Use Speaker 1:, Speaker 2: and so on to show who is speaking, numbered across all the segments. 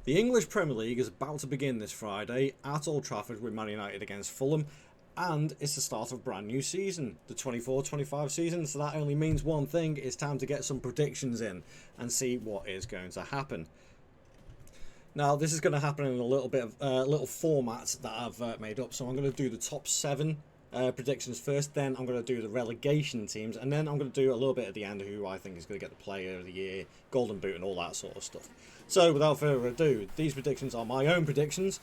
Speaker 1: The English Premier League is about to begin this Friday at Old Trafford with Man United against Fulham, and it's the start of a brand new season, the 24-25 season, so that only means one thing: it's time to get some predictions in and see what is going to happen. Now, this is going to happen in a little bit of little format that I've made up, so I'm going to do the top 7 predictions first, then I'm going to do the relegation teams, and then I'm going to do a little bit at the end who I think is going to get the player of the year, golden boot, and all that sort of stuff. So without further ado, these predictions are my own predictions,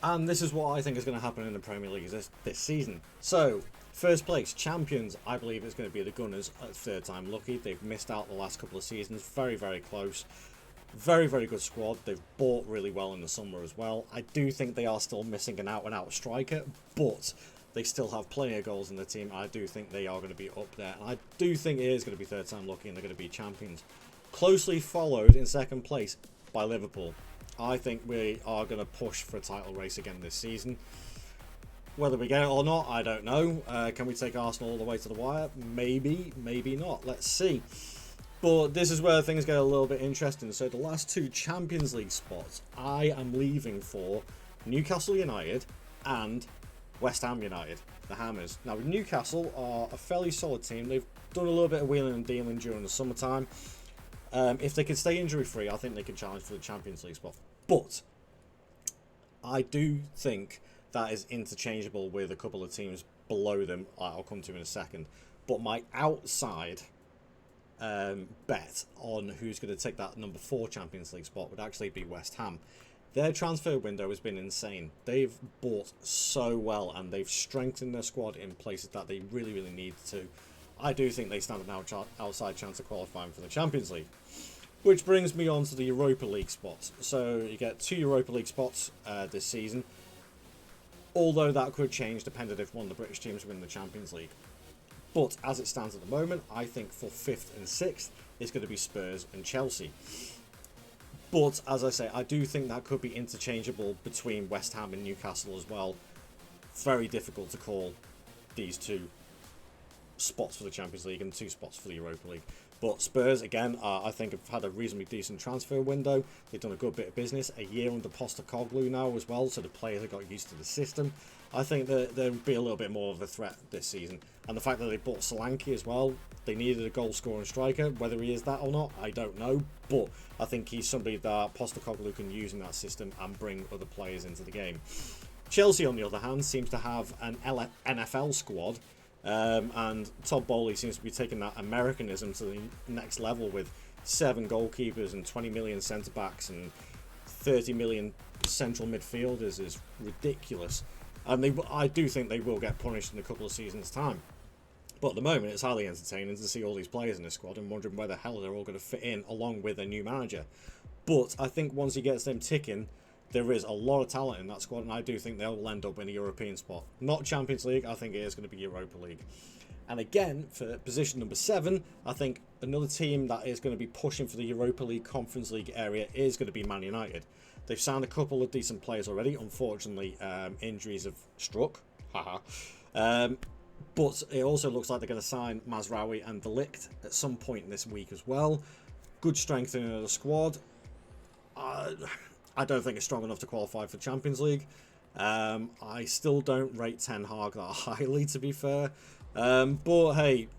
Speaker 1: and this is what I think is going to happen in the Premier League this season. So, first place, champions, I believe it's going to be the Gunners at third time lucky. They've missed out the last couple of seasons, very, very close. Very, very good squad. They've bought really well in the summer as well. I do think they are still missing an out-and-out striker, but they still have plenty of goals in the team. I do think they are going to be up there. And I do think it is going to be third time lucky and they're going to be champions. Closely followed in second place by Liverpool. I think we are going to push for a title race again this season. Whether we get it or not, I don't know. Can we take Arsenal all the way to the wire? Maybe, maybe not. Let's see. But this is where things get a little bit interesting. So the last 2 Champions League spots, I am leaving for Newcastle United and West Ham United, the Hammers. Now, Newcastle are a fairly solid team. They've done a little bit of wheeling and dealing during the summertime. If they can stay injury-free, I think they can challenge for the Champions League spot. But I do think that is interchangeable with a couple of teams below them. I'll come to in a second. But my outside bet on who's going to take that number 4 Champions League spot would actually be West Ham. Their transfer window has been insane. They've bought so well and they've strengthened their squad in places that they really, really need to. I do think they stand an outside chance of qualifying for the Champions League. Which brings me on to the Europa League spots. So you get 2 Europa League spots this season. Although that could change depending if one of the British teams win the Champions League. But as it stands at the moment, I think for 5th and 6th, it's going to be Spurs and Chelsea. But as I say, I do think that could be interchangeable between West Ham and Newcastle as well. Very difficult to call these 2 spots for the Champions League and 2 spots for the Europa League. But Spurs, again, I think have had a reasonably decent transfer window. They've done a good bit of business. A year under Postecoglou now as well, so the players have got used to the system. I think that there'll be a little bit more of a threat this season. And the fact that they bought Solanke as well, they needed a goal-scoring striker. Whether he is that or not, I don't know. But I think he's somebody that Postecoglou can use in that system and bring other players into the game. Chelsea, on the other hand, seems to have an NFL squad. And Todd Bowley seems to be taking that Americanism to the next level with 7 goalkeepers and 20 million centre-backs and 30 million central midfielders is ridiculous. And I do think they will get punished in a couple of seasons' time. But at the moment, it's highly entertaining to see all these players in this squad and wondering where the hell they're all going to fit in along with a new manager. But I think once he gets them ticking, there is a lot of talent in that squad, and I do think they'll end up in a European spot. Not Champions League, I think it is going to be Europa League. And again, for position number 7, I think another team that is going to be pushing for the Europa League, Conference League area is going to be Man United. They've signed a couple of decent players already. Unfortunately, injuries have struck. But it also looks like they're going to sign Mazraoui and De Ligt at some point this week as well. Good strengthening of the squad. I don't think it's strong enough to qualify for Champions League. I still don't rate Ten Hag that highly, to be fair. But hey,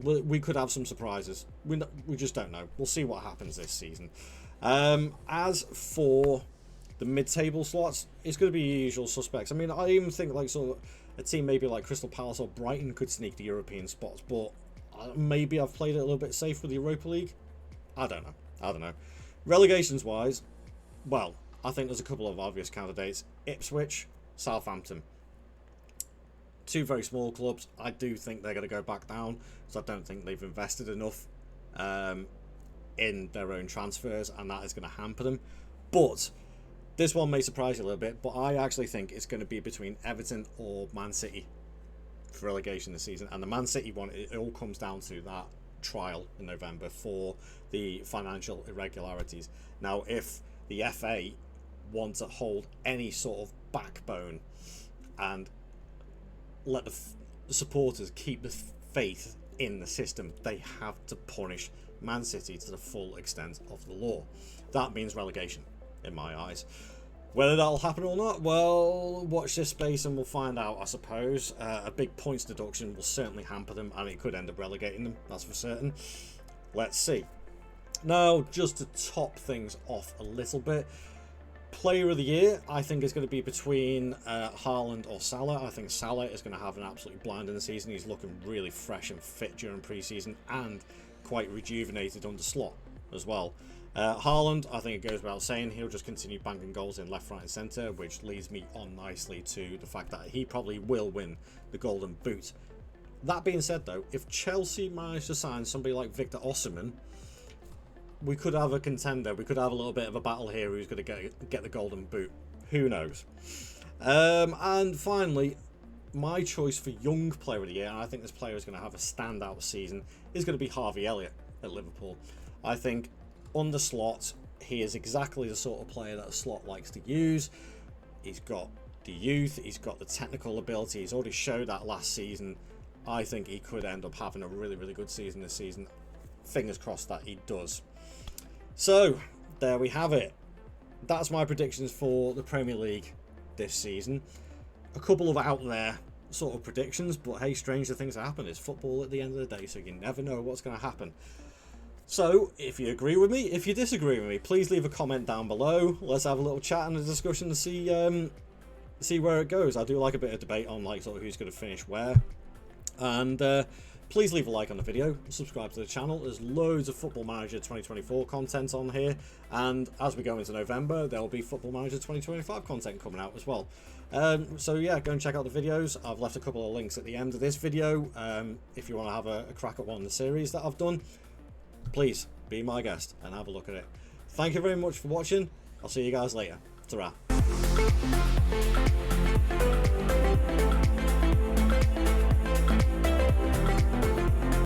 Speaker 1: we could have some surprises. We just don't know. We'll see what happens this season. As for the mid-table slots, it's going to be usual suspects. I mean, I even think like sort of a team maybe like Crystal Palace or Brighton could sneak the European spots. But maybe I've played it a little bit safe with the Europa League. I don't know. Relegations wise, well, I think there's a couple of obvious candidates. Ipswich, Southampton. 2 very small clubs. I do think they're going to go back down, because I don't think they've invested enough in their own transfers, and that is going to hamper them. But this one may surprise you a little bit, but I actually think it's going to be between Everton or Man City for relegation this season. And the Man City one, it all comes down to that trial in November for the financial irregularities. Now, if the FA want to hold any sort of backbone and let the supporters keep the faith in the system, they have to punish Man City to the full extent of the law. That means relegation. in my eyes. Whether that'll happen or not, well, watch this space and we'll find out, I suppose. A big points deduction will certainly hamper them, and it could end up relegating them, that's for certain. Let's see. Now, just to top things off a little bit, Player of the Year, I think, is going to be between Haaland or Salah. I think Salah is going to have an absolutely blinding season. He's looking really fresh and fit during pre-season, and quite rejuvenated under Slot as well. Haaland, I think it goes without saying, he'll just continue banging goals in left, right and centre, which leads me on nicely to the fact that he probably will win the Golden Boot. That being said, though, if Chelsea manage to sign somebody like Victor Osimhen, we could have a contender. We could have a little bit of a battle here who's going to get the Golden Boot. Who knows? And finally, my choice for Young Player of the Year, and I think this player is going to have a standout season, is going to be Harvey Elliott at Liverpool. I think under Slot, he is exactly the sort of player that Slot likes to use. He's got the youth, he's got the technical ability, he's already showed that last season. I think he could end up having a really, really good season this season. Fingers crossed that he does. So, there we have it. That's my predictions for the Premier League this season. A couple of out there sort of predictions, but hey, stranger things happen. It's football at the end of the day, so you never know what's going to happen. So, if you agree with me, if you disagree with me, please leave a comment down below. Let's have a little chat and a discussion to see where it goes. I do like a bit of debate on like sort of who's going to finish where. And please leave a like on the video, subscribe to the channel. There's loads of Football Manager 2024 content on here, and as we go into November, there will be Football Manager 2025 content coming out as well. So yeah, go and check out the videos. I've left a couple of links at the end of this video. If you want to have a crack at one of the series that I've done, please be my guest and have a look at it. Thank you very much for watching. I'll see you guys later. Ta-ra.